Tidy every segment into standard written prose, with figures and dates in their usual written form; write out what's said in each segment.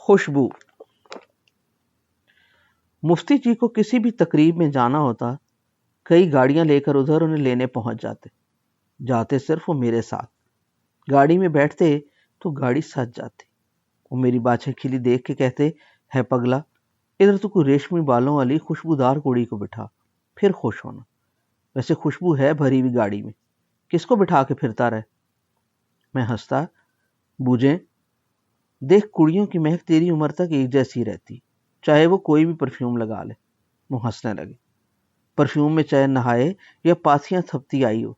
خوشبو۔ مفتی جی کو کسی بھی تقریب میں جانا ہوتا، کئی گاڑیاں لے کر ادھر انہیں لینے پہنچ جاتے صرف وہ میرے ساتھ۔ گاڑی میں بیٹھتے تو گاڑی سج جاتی۔ وہ میری باچھیں کھلی دیکھ کے کہتے، ہے پگلا، ادھر تو کوئی ریشمی بالوں والی خوشبودار کڑی کو بٹھا، پھر خوش ہونا۔ ویسے خوشبو ہے بھری ہوئی گاڑی میں، کس کو بٹھا کے پھرتا رہے؟ میں ہنستا، بوجھیں، دیکھ کڑیوں کی مہک تیری عمر تک ایک جیسی رہتی، چاہے وہ کوئی بھی پرفیوم لگا لے۔ وہ ہنسنے لگے۔ پرفیوم میں چاہے نہائے یا پاسیاں تھپتی آئی ہو،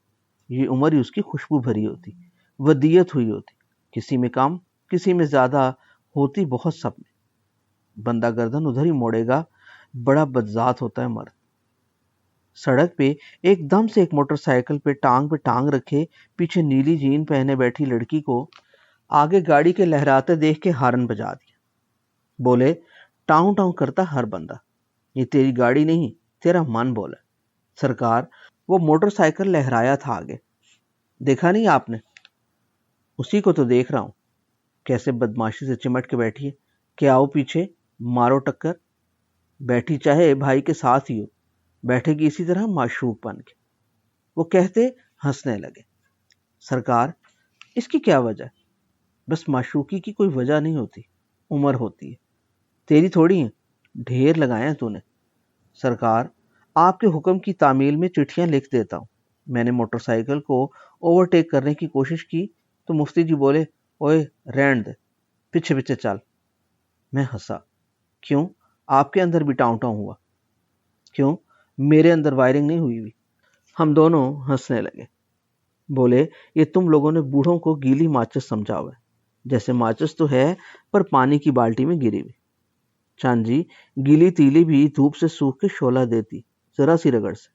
یہ عمر ہی اس کی خوشبو بھری ہوتی، ودیت ہوئی ہوتی، کسی میں کم کسی میں زیادہ ہوتی، بہت سب میں۔ بندہ گردن ادھر ہی موڑے گا، بڑا بدذات ہوتا ہے مرد۔ سڑک پہ ایک دم سے ایک موٹر سائیکل پہ ٹانگ رکھے پیچھے نیلی جین پہنے بیٹھی لڑکی کو آگے گاڑی کے لہراتے دیکھ کے ہارن بجا دیا۔ بولے، ٹاؤں ٹاؤں کرتا ہر بندہ، یہ تیری گاڑی نہیں، تیرا من بولا۔ سرکار، وہ موٹر سائیکل لہرایا تھا آگے، دیکھا نہیں آپ نے؟ اسی کو تو دیکھ رہا ہوں، کیسے بدماشی سے چمٹ کے بیٹھی ہے کہ آؤ پیچھے مارو ٹکر۔ بیٹھی چاہے بھائی کے ساتھ ہی ہو، بیٹھے گی اسی طرح معشوق بن کے۔ وہ کہتے ہنسنے لگے، سرکار اس کی کیا وجہ؟ بس معشوقی کی کوئی وجہ نہیں ہوتی، عمر ہوتی ہے، تیری تھوڑی ہیں، ڈھیر لگائے ہیں تو نے۔ سرکار، آپ کے حکم کی تعمیل میں چٹھیاں لکھ دیتا ہوں۔ میں نے موٹر سائیکل کو اوورٹیک کرنے کی کوشش کی تو مفتی جی بولے، اوئے رہن دے، پیچھے پیچھے چل۔ میں ہنسا، کیوں، آپ کے اندر بھی ٹاؤں ٹاؤں ہوا؟ کیوں، میرے اندر وائرنگ نہیں ہوئی ہوئی؟ ہم دونوں ہنسنے لگے۔ بولے، یہ تم لوگوں نے بوڑھوں کو گیلی ماچس سمجھا ہوا ہے، جیسے ماچس تو ہے پر پانی کی بالٹی میں گری ہوئی۔ چاند جی، گیلی تیلی بھی دھوپ سے سوکھ کے شعلہ دیتی، ذرا سی رگڑ سے۔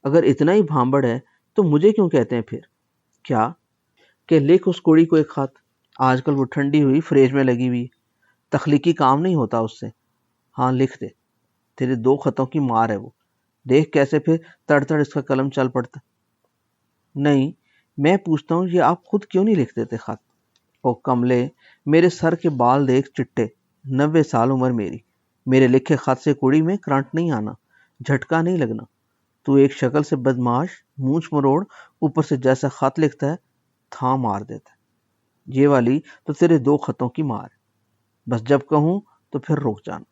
اگر اتنا ہی بھانبڑ ہے تو مجھے کیوں کہتے ہیں پھر؟ کیا کہ لکھ اس کڑی کو ایک خط، آج کل وہ ٹھنڈی ہوئی فریج میں لگی ہوئی، تخلیقی کام نہیں ہوتا اس سے۔ ہاں لکھ دے، تیرے 2 خطوں کی مار ہے وہ، دیکھ کیسے پھر تڑ تڑ اس کا قلم چل پڑتا۔ نہیں، میں پوچھتا ہوں یہ آپ خود کیوں نہیں لکھ دیتے خط؟ او کملے، میرے سر کے بال دیکھ چٹے، 90 سال عمر میری، میرے لکھے خط سے کڑی میں کرنٹ نہیں آنا، جھٹکا نہیں لگنا۔ تو ایک شکل سے بدماش، مونچھ مروڑ، اوپر سے جیسا خط لکھتا ہے تھا مار دیتا ہے۔ یہ والی تو تیرے 2 خطوں کی مار ہے، بس جب کہوں تو پھر رک جانا،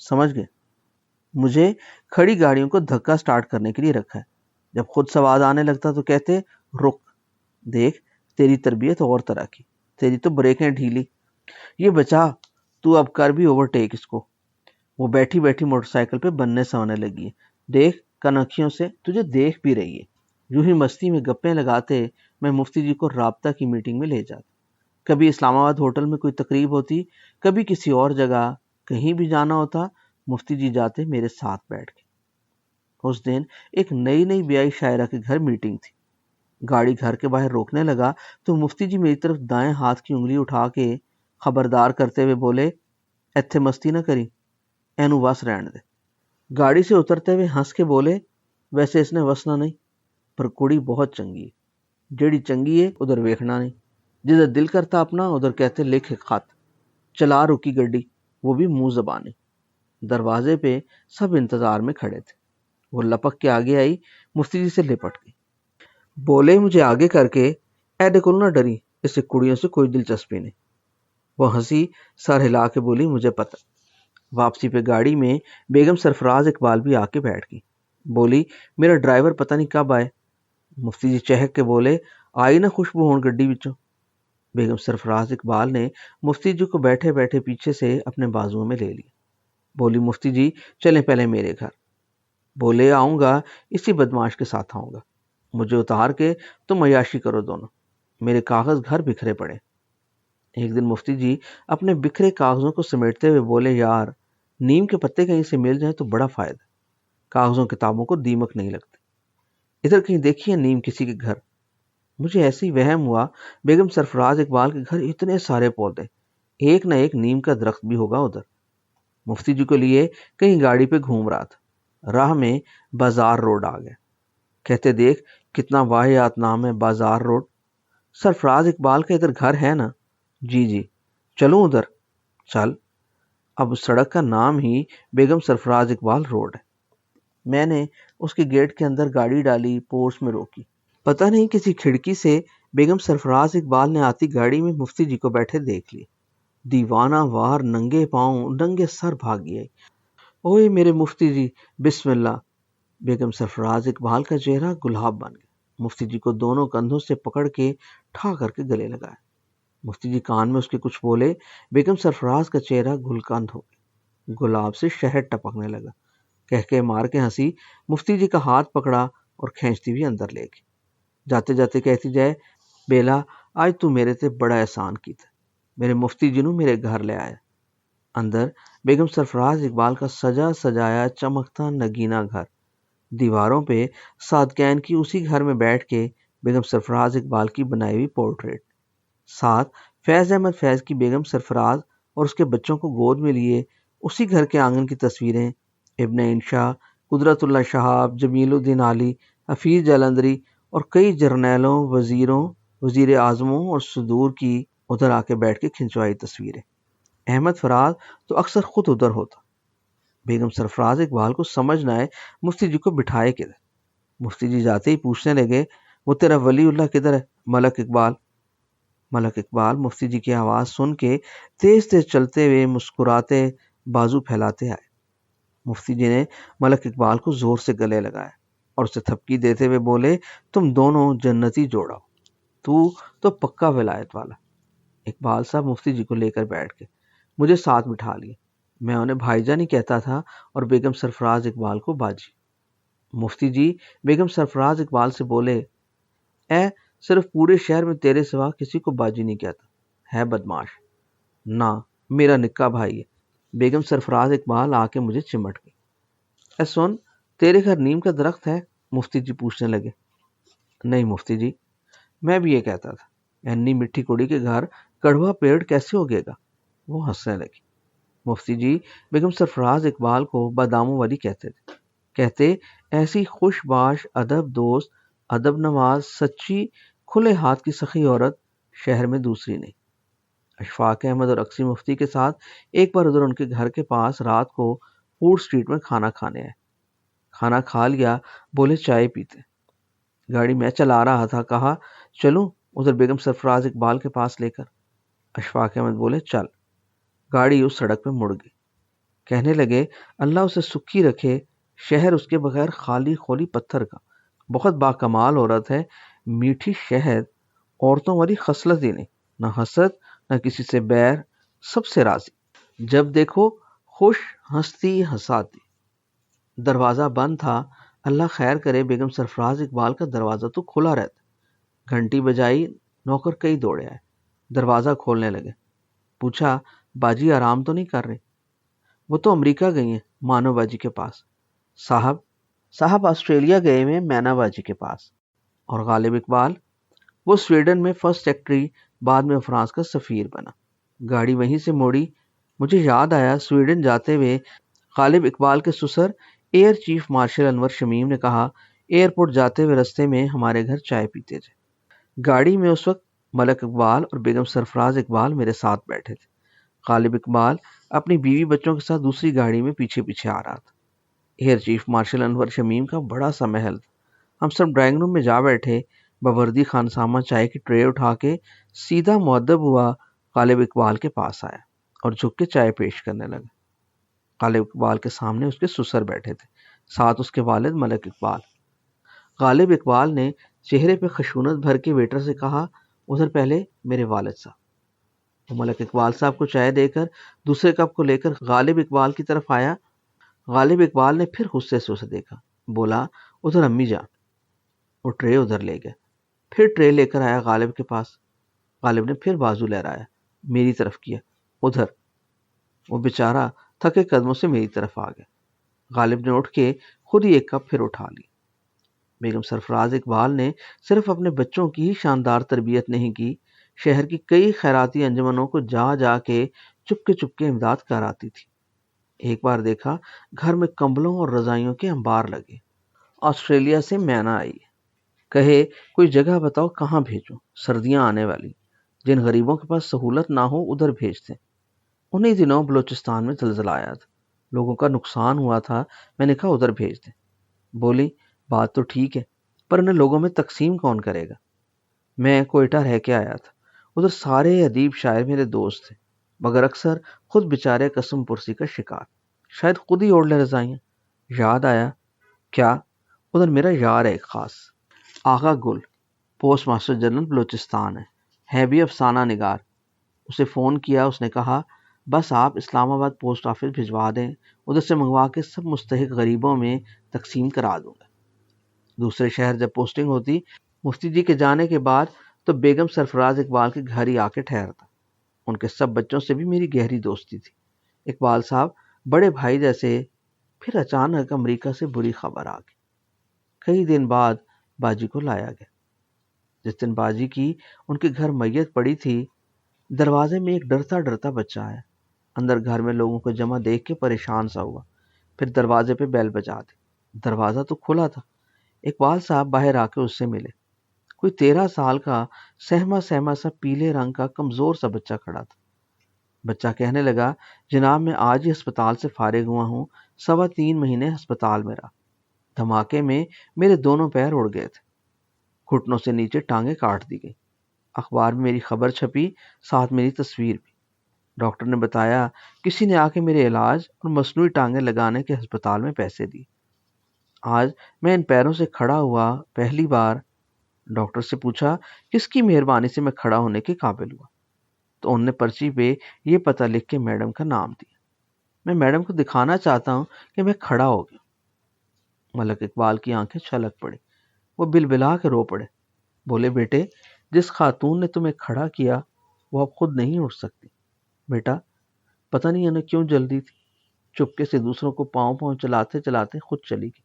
سمجھ گئے؟ مجھے کھڑی گاڑیوں کو دھکا سٹارٹ کرنے کے لیے رکھا ہے، جب خود سواد آنے لگتا تو کہتے رک، دیکھ تیری تربیت اور طرح کی، تیری تو بریکیں ڈھیلی، یہ بچا تو اب کر بھی اوورٹیک اس کو۔ وہ بیٹھی بیٹھی موٹر سائیکل پہ بننے سونے لگی ہے، دیکھ کنکھیوں سے تجھے دیکھ بھی رہی ہے۔ یوں ہی مستی میں گپیں لگاتے میں مفتی جی کو رابطہ کی میٹنگ میں لے جاتا۔ کبھی اسلام آباد ہوٹل میں کوئی تقریب ہوتی، کبھی کسی اور جگہ، کہیں بھی جانا ہوتا مفتی جی جاتے میرے ساتھ بیٹھ کے۔ اس دن ایک نئی بیائی شاعرہ کے گھر میٹنگ تھی۔ گاڑی گھر کے باہر روکنے لگا تو مفتی جی میری طرف دائیں ہاتھ کی انگلی اٹھا کے خبردار کرتے ہوئے بولے، ایتھے مستی نہ کری، اینو وس رہن دے۔ گاڑی سے اترتے ہوئے ہنس کے بولے، ویسے اس نے وسنا نہیں، پر کڑی بہت چنگی ہے، جیڑی چنگی ہے ادھر ویکھنا نہیں، جدھر دل کرتا اپنا ادھر کہتے لکھ ایک خط۔ چلا رکی گڈی، وہ بھی منہ زبانی۔ دروازے پہ سب انتظار میں کھڑے تھے۔ وہ لپک کے آگے آئی، مفتی جی سے لپٹ گئی۔ بولے، مجھے آگے کر کے ایڈے کول نہ ڈری، اسے کڑیوں سے کوئی دلچسپی نہیں۔ وہ ہنسی، سر ہلا کے بولی، مجھے پتہ۔ واپسی پہ گاڑی میں بیگم سرفراز اقبال بھی آ کے بیٹھ گئی۔ بولی، میرا ڈرائیور پتہ نہیں کب آئے۔ مفتی جی چہک کے بولے، آئی نہ خوشبو ہون گڈی وچوں۔ بیگم سرفراز اقبال نے مفتی جی کو بیٹھے بیٹھے پیچھے سے اپنے بازوؤں میں لے لیا۔ بولی، مفتی جی چلیں پہلے میرے گھر۔ بولے، آؤں گا، اسی بدماش کے ساتھ آؤں گا، مجھے اتار کے تم عیاشی کرو دونوں، میرے کاغذ گھر بکھرے پڑے۔ ایک دن مفتی جی اپنے بکھرے کاغذوں کو سمیٹتے ہوئے بولے، یار نیم کے پتے کہیں سے مل جائیں تو بڑا فائدہ، کاغذوں کتابوں کو دیمک نہیں لگتے، ادھر کہیں دیکھیے نیم کسی کے گھر۔ مجھے ایسے ہی وہم ہوا بیگم سرفراز اقبال کے گھر اتنے سارے پودے، ایک نہ ایک نیم کا درخت بھی ہوگا ادھر۔ مفتی جی کو لیے کہیں گاڑی پہ گھوم رہا تھا، راہ میں بازار روڈ آ گیا۔ کہتے، دیکھ کتنا واحیات نام ہے، بازار روڈ۔ سرفراز اقبال کا ادھر گھر ہے نا؟ جی چلوں ادھر؟ چل، اب اس سڑک کا نام ہی بیگم سرفراز اقبال روڈ ہے۔ میں نے اس کے گیٹ کے اندر گاڑی ڈالی، پورش میں روکی۔ پتہ نہیں کسی کھڑکی سے بیگم سرفراز اقبال نے آتی گاڑی میں مفتی جی کو بیٹھے دیکھ لیے۔ دیوانہ وار ننگے پاؤں ننگے سر بھاگی آئی۔ اوئے میرے مفتی جی، بسم اللہ۔ بیگم سرفراز اقبال کا چہرہ گلاب بن گیا۔ مفتی جی کو دونوں کندھوں سے پکڑ کے ٹھا کر کے گلے لگایا۔ مفتی جی کان میں اس کے کچھ بولے۔ بیگم سرفراز کا چہرہ گلکند ہو گیا، گلاب سے شہد ٹپکنے لگا۔ کہہ مار کے ہنسی، مفتی جی کا ہاتھ پکڑا اور کھینچتی ہوئی اندر لے گئی۔ جاتے جاتے کہتی جائے، بیلا آج تو میرے تے بڑا احسان کیتا، میرے مفتی جی نو میرے گھر لے آیا۔ اندر بیگم سرفراز اقبال کا سجا سجایا چمکتا نگینا گھر، دیواروں پہ صادقین کی اسی گھر میں بیٹھ کے بیگم سرفراز اقبال کی بنائی ہوئی پورٹریٹ، ساتھ فیض احمد فیض کی بیگم سرفراز اور اس کے بچوں کو گود میں لیے اسی گھر کے آنگن کی تصویریں، ابن انشا، قدرت اللہ شہاب، جمیل الدین علی، حفیظ جلندری اور کئی جرنیلوں، وزیروں، وزیر اعظموں اور صدور کی ادھر آ کے بیٹھ کے کھنچوائی تصویریں۔ احمد فراز تو اکثر خود ادھر ہوتا۔ بیگم سرفراز اقبال کو سمجھ نہ آئے مفتی جی کو بٹھائے کدھر۔ مفتی جی جاتے ہی پوچھنے لگے، وہ تیرا ولی اللہ کدھر ہے ملک اقبال؟ ملک اقبال مفتی جی کی آواز سن کے تیز تیز چلتے ہوئے مسکراتے بازو پھیلاتے آئے۔ مفتی جی نے ملک اقبال کو زور سے گلے لگایا اور اسے تھپکی دیتے ہوئے بولے، تم دونوں جنتی جوڑا ہو، تو پکا ولایت والا۔ اقبال صاحب مفتی جی کو لے کر بیٹھ گئے، مجھے ساتھ بٹھا لیے۔ میں انہیں بھائی جان ہی کہتا تھا اور بیگم سرفراز اقبال کو باجی۔ مفتی جی بیگم سرفراز اقبال سے بولے، اے صرف پورے شہر میں تیرے سوا کسی کو باجی نہیں کہتا ہے بدماش۔ نہ، میرا نکا بھائی ہے۔ بیگم سرفراز اقبال آ کے مجھے چمٹ گئی۔ اے سن، تیرے گھر نیم کا درخت ہے؟ مفتی جی پوچھنے لگے۔ نہیں مفتی جی، میں بھی یہ کہتا تھا، انی مٹھی کڑی کے گھر کڑوا پیڑ کیسے ہوگے گا؟ وہ ہنسنے لگی۔ مفتی جی بیگم سرفراز اقبال کو باداموں والی کہتے تھے، کہتے ایسی خوش باش، ادب دوست، ادب نواز، سچی، کھلے ہاتھ کی سخی عورت شہر میں دوسری نہیں۔ اشفاق احمد اور اکسی مفتی کے ساتھ ایک بار ادھر ان کے گھر کے پاس رات کو فوڈ اسٹریٹ میں کھانا کھانے آئے۔ کھانا کھا لیا، بولے چائے پیتے۔ گاڑی میں چلا رہا تھا، کہا چلوں ادھر بیگم سرفراز اقبال کے پاس لے کر؟ اشفاق احمد بولے چل۔ گاڑی اس سڑک پہ مڑ گئی۔ کہنے لگے، اللہ اسے سکھی رکھے، شہر اس کے بغیر خالی خولی پتھر کا، بہت باکمال عورت ہے، میٹھی شہد، عورتوں والی خصلت ہی نہیں، نہ حسد نہ کسی سے بیر، سب سے راضی، جب دیکھو خوش، ہنستی ہنساتی۔ دروازہ بند تھا، اللہ خیر کرے بیگم سرفراز اقبال کا دروازہ تو کھلا رہتا۔ گھنٹی بجائی، نوکر کئی دوڑے آئے، دروازہ کھولنے لگے۔ پوچھا، باجی آرام تو نہیں کر رہے؟ وہ تو امریکہ گئی ہیں مانو باجی کے پاس۔ صاحب آسٹریلیا گئے ہوئے مینا باجی کے پاس۔ اور غالب اقبال؟ وہ سویڈن میں فرسٹ سیکرٹری، بعد میں فرانس کا سفیر بنا۔ گاڑی وہیں سے موڑی۔ مجھے یاد آیا، سویڈن جاتے ہوئے غالب اقبال کے سسر ایئر چیف مارشل انور شمیم نے کہا، ایئرپورٹ جاتے ہوئے رستے میں ہمارے گھر چائے پیتے تھے۔ گاڑی میں اس وقت ملک اقبال اور بیگم سرفراز اقبال میرے ساتھ بیٹھے تھے۔ غالب اقبال اپنی بیوی بچوں کے ساتھ دوسری گاڑی میں پیچھے پیچھے آ رہا تھا۔ ایئر چیف مارشل انور شمیم کا بڑا سا محل تھا۔ ہم سب ڈرائنگ روم میں جا بیٹھے۔ باوردی خانسامہ چائے کی ٹرے اٹھا کے سیدھا مؤدب ہوا غالب اقبال کے پاس آیا اور جھک کے چائے پیش کرنے لگا۔ غالب اقبال کے سامنے اس کے سسر بیٹھے تھے، ساتھ اس کے والد ملک اقبال۔ غالب اقبال نے چہرے پہ خشونت بھر کے ویٹر سے کہا، ادھر پہلے میرے والد صاحب۔ وہ ملک اقبال صاحب کو چائے دے کر دوسرے کپ کو لے کر غالب اقبال کی طرف آیا۔ غالب اقبال نے پھر غصے سے اسے دیکھا، بولا، ادھر امی جان۔ وہ ٹرے ادھر لے گئے، پھر ٹرے لے کر آیا غالب کے پاس۔ غالب نے پھر بازو لہرایا، میری طرف کیا، ادھر۔ وہ بیچارہ تھکے قدموں سے میری طرف آ گیا۔ غالب نے اٹھ کے خود ہی ایک کپ پھر اٹھا لی۔ بیگم سرفراز اقبال نے صرف اپنے بچوں کی ہی شاندار تربیت نہیں کی، شہر کی کئی خیراتی انجمنوں کو جا جا کے چپ کے امداد کراتی تھی۔ ایک بار دیکھا، گھر میں کمبلوں اور رضائیوں کے انبار لگے۔ آسٹریلیا سے مینا آئی، کہے کوئی جگہ بتاؤ کہاں بھیجوں، سردیاں آنے والی، جن غریبوں کے پاس سہولت نہ ہو ادھر بھیجتے۔ انہی دنوں بلوچستان میں زلزلہ آیا تھا، لوگوں کا نقصان ہوا تھا۔ میں نے کہا ادھر بھیج دیں۔ بولی بات تو ٹھیک ہے، پر انہیں لوگوں میں تقسیم کون کرے گا؟ میں کوئٹہ رہ کے آیا تھا، ادھر سارے ادیب شاعر میرے دوست تھے، مگر اکثر خود بیچارے قسم پرسی کا شکار، شاید خود ہی اوڑھ لے رضائیاں۔ یاد آیا کیا، ادھر میرا یار ہے ایک خاص، آغا گل، پوسٹ ماسٹر جنرل بلوچستان ہے بھی افسانہ نگار۔ اسے فون کیا، اس نے کہا بس آپ اسلام آباد پوسٹ آفس بھجوا دیں، ادھر سے منگوا کے سب مستحق غریبوں میں تقسیم کرا دوں گا۔ دوسرے شہر جب پوسٹنگ ہوتی، مفتی جی کے جانے کے بعد تو بیگم سرفراز اقبال کے گھر ہی آ کے ٹھہرتا۔ ان کے سب بچوں سے بھی میری گہری دوستی تھی۔ اقبال صاحب بڑے بھائی جیسے۔ پھر اچانک امریکہ سے بری خبر آ گئی۔ کئی دن بعد باجی کو لایا گیا۔ جس دن باجی کی ان کے گھر میت پڑی تھی، دروازے میں ایک ڈرتا ڈرتا بچہ آیا۔ اندر گھر میں لوگوں کو جمع دیکھ کے پریشان سا ہوا، پھر دروازے پہ بیل بجا دی۔ دروازہ تو کھلا تھا۔ اقبال صاحب باہر آ کے اس سے ملے۔ کوئی 13 سال کا سہما سہما سا پیلے رنگ کا کمزور سا بچہ کھڑا تھا۔ بچہ کہنے لگا جناب میں آج ہی ہسپتال سے فارغ ہوا ہوں، 3.25 مہینے ہسپتال میں رہا۔ دھماکے میں میرے دونوں پیر اڑ گئے تھے، گھٹنوں سے نیچے ٹانگیں کاٹ دی گئی۔ اخبار میں میری خبر چھپی، ساتھ میری تصویر بھی۔ ڈاکٹر نے بتایا کسی نے آ کے میرے علاج اور مصنوعی ٹانگیں لگانے کے ہسپتال میں پیسے دیے۔ آج میں ان پیروں سے کھڑا ہوا پہلی بار۔ ڈاکٹر سے پوچھا کس کی مہربانی سے میں کھڑا ہونے کے قابل ہوا، تو انہوں نے پرچی پہ یہ پتہ لکھ کے میڈم کا نام دیا۔ میں میڈم کو دکھانا چاہتا ہوں کہ میں کھڑا ہو گیا۔ ملک اقبال کی آنکھیں چھلک پڑی، وہ بلبلا کے رو پڑے۔ بولے بیٹے، جس خاتون نے تمہیں کھڑا کیا وہ اب خود نہیں اٹھ سکتی۔ بیٹا پتہ نہیں انہیں کیوں جلدی تھی، چپکے سے دوسروں کو پاؤں پاؤں چلاتے چلاتے خود چلی گئی۔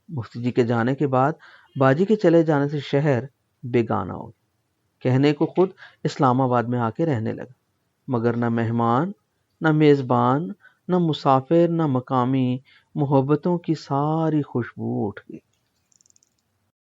مفتی جی کے جانے کے بعد باجی کے چلے جانے سے شہر بیگانہ ہو گیا۔ کہنے کو خود اسلام آباد میں آ کے رہنے لگا، مگر نہ مہمان، نہ میزبان، نہ مسافر، نہ مقامی، محبتوں کی ساری خوشبو اٹھ گئی۔